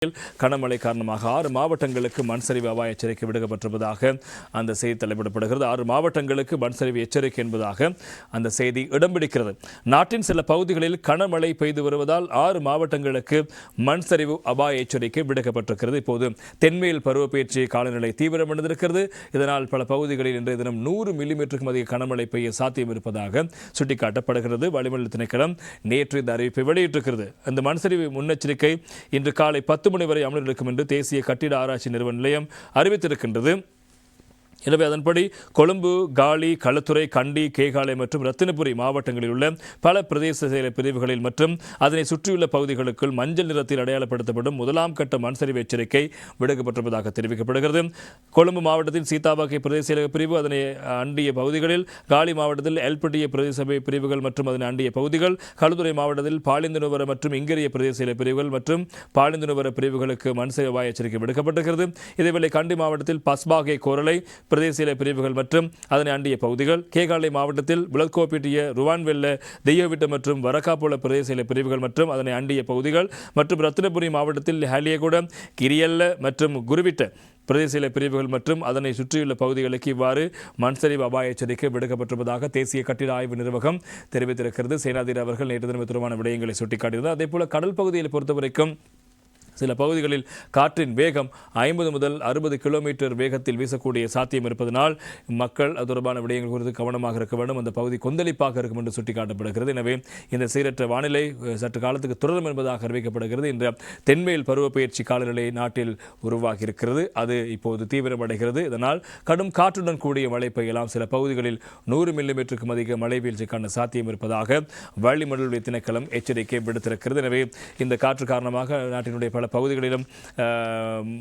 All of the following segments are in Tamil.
கனமழை காரணமாக 6 மாவட்டங்களுக்கு மண் சரிவு அபாய எச்சரிக்கை விடுக்கப்பட்டிருப்பதாக அந்த செய்தி தலைப்பிடப்படுகிறது. 6 மாவட்டங்களுக்கு மண் சரிவு எச்சரிக்கை என்பதாக அந்த செய்தி இடம் பிடிக்கிறது. நாட்டின் சில பகுதிகளில் கனமழை பெய்து வருவதால் 6 மாவட்டங்களுக்கு மண் சரிவு அபாய எச்சரிக்கை விடுக்கப்பட்டிருக்கிறது. இப்போது தென்மேல் பருவப்பெயர்ச்சி காலநிலை தீவிரமடைந்திருக்கிறது. இதனால் பல பகுதிகளில் இன்றைய தினம் 100 மில்லிமீட்டருக்கும் அதிக கனமழை பெய்ய சாத்தியம் இருப்பதாக சுட்டிக்காட்டப்படுகிறது. வளிமண்டல திணைக்களம் நேற்று இந்த அறிவிப்பை வெளியிட்டிருக்கிறது. அந்த மண் சரிவு முன்னெச்சரிக்கை இன்று காலை 10 மணி வரை அமலில் இருக்கும் என்று தேசிய கட்டிட ஆராய்ச்சி நிறுவன நிலையம் அறிவித்திருக்கின்றது. எனவே அதன்படி கொழும்பு, காலி, களுத்துறை, கண்டி, கேகாலை மற்றும் ரத்தினபுரி மாவட்டங்களில் உள்ள பல பிரதேச செயல பிரிவுகளில் மற்றும் அதனை சுற்றியுள்ள பகுதிகளுக்குள் மஞ்சள் நிறத்தில் அடையாளப்படுத்தப்படும் முதலாம் கட்ட மண் சரிவு எச்சரிக்கை விடுக்கப்பட்டிருப்பதாக தெரிவிக்கப்படுகிறது. கொழும்பு மாவட்டத்தில் சீதாவாக்கை பிரதேச செயலக பிரிவு, அதனை அண்டிய பகுதிகளில், காலி மாவட்டத்தில் எல்பட்டிய பிரதேச சபை பிரிவுகள் மற்றும் அதனை அண்டிய பகுதிகள், களுத்துறை மாவட்டத்தில் பாலிந்துணுவர மற்றும் இங்கரிய பிரதேச செயல பிரிவுகள் மற்றும் பாலிந்துணுவர பிரிவுகளுக்கு மண் சரிவு அபாய எச்சரிக்கை விடுக்கப்பட்டிருக்கிறது. இதேவேளை கண்டி மாவட்டத்தில் பஸ்பாகை, கோரளை பிரதேச பிரிவுகள் மற்றும் அதனை அண்டிய பகுதிகள், கேகாலை மாவட்டத்தில் புலத்கோப்பிட்டிய, ருவான்வெல்ல, தெய்யோவிட்ட மற்றும் வரக்காப்புல பிரதேச பிரிவுகள் மற்றும் அதனை அண்டிய பகுதிகள் மற்றும் ரத்தினபுரி மாவட்டத்தில் ஹலியகுட, கிரியல்ல மற்றும் குருவிட்ட பிரதேச பிரிவுகள் மற்றும் அதனை சுற்றியுள்ள பகுதிகளுக்கு இவ்வாறு மண் சரிவு அபாய எச்சரிக்கை விடுக்கப்பட்டிருப்பதாக தேசிய கட்டிட ஆய்வு நிர்வாகம் தெரிவித்திருக்கிறது. சேனாதிபதி அவர்கள் நேற்று தினம் தொடர்பான விடயங்களை சுட்டிக்காட்டியிருந்தார். அதேபோல கடல் பகுதியில் பொறுத்தவரைக்கும் சில பகுதிகளில் காற்றின் வேகம் 50 முதல் 60 கிலோமீட்டர் வேகத்தில் வீசக்கூடிய சாத்தியம் இருப்பதனால் மக்கள் அது தொடர்பான விடயங்கள் குறித்து கவனமாக இருக்க வேண்டும். அந்த பகுதி கொந்தளிப்பாக இருக்கும் என்று சுட்டிக்காட்டப்படுகிறது. எனவே இந்த சீரற்ற வானிலை சற்று காலத்துக்கு தொடரும் என்பதாக அறிவிக்கப்படுகிறது. இந்த தென்மேல் பருவப்பெயர்ச்சி காலநிலை நாட்டில் உருவாகி இருக்கிறது. அது இப்போது தீவிரமடைகிறது. இதனால் கடும் காற்றுடன் கூடிய மழை பெய்யலாம். சில பகுதிகளில் 100 மில்லிமீட்டருக்கும் அதிக மழை வீழ்ச்சிக்கான சாத்தியம் இருப்பதாக வளிமண்டல திணைக்களம் எச்சரிக்கை விடுத்திருக்கிறது. எனவே இந்த காற்று காரணமாக நாட்டினுடைய பல பகுதிகளிலும்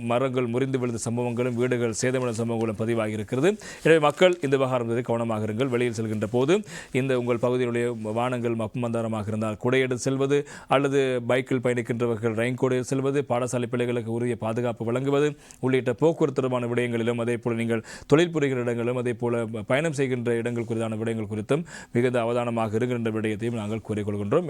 மரங்கள் முறிந்து விழுந்த சம்பவங்களும் வீடுகள் சேதமடைந்த சம்பவங்களும் பதிவாகி இருக்கிறது. எனவே மக்கள் இந்த விவகாரம் கவனமாக இருங்கள். வெளியில் செல்கின்ற போது இந்த உங்கள் பகுதியினுடைய வானங்கள் மப்பமந்தாரமாக இருந்தால் குடையெடுத்து செல்வது அல்லது பைக்கில் பயணிக்கின்றவர்கள் ரெயின்கோட் செல்வது, பாடசாலை பிள்ளைகளுக்கு உரிய பாதுகாப்பு வழங்குவது உள்ளிட்ட போக்குவரத்து தொடர்பான விடயங்களிலும், அதே போல நீங்கள் தொழில் புரிகிற இடங்களிலும், அதே போல பயணம் செய்கின்ற இடங்கள் குறித்தான விடயங்கள் குறித்தும் மிகுந்த அவதானமாக இருக்கின்ற விடயத்தையும் நாங்கள் கூறிக்கொள்கின்றோம்.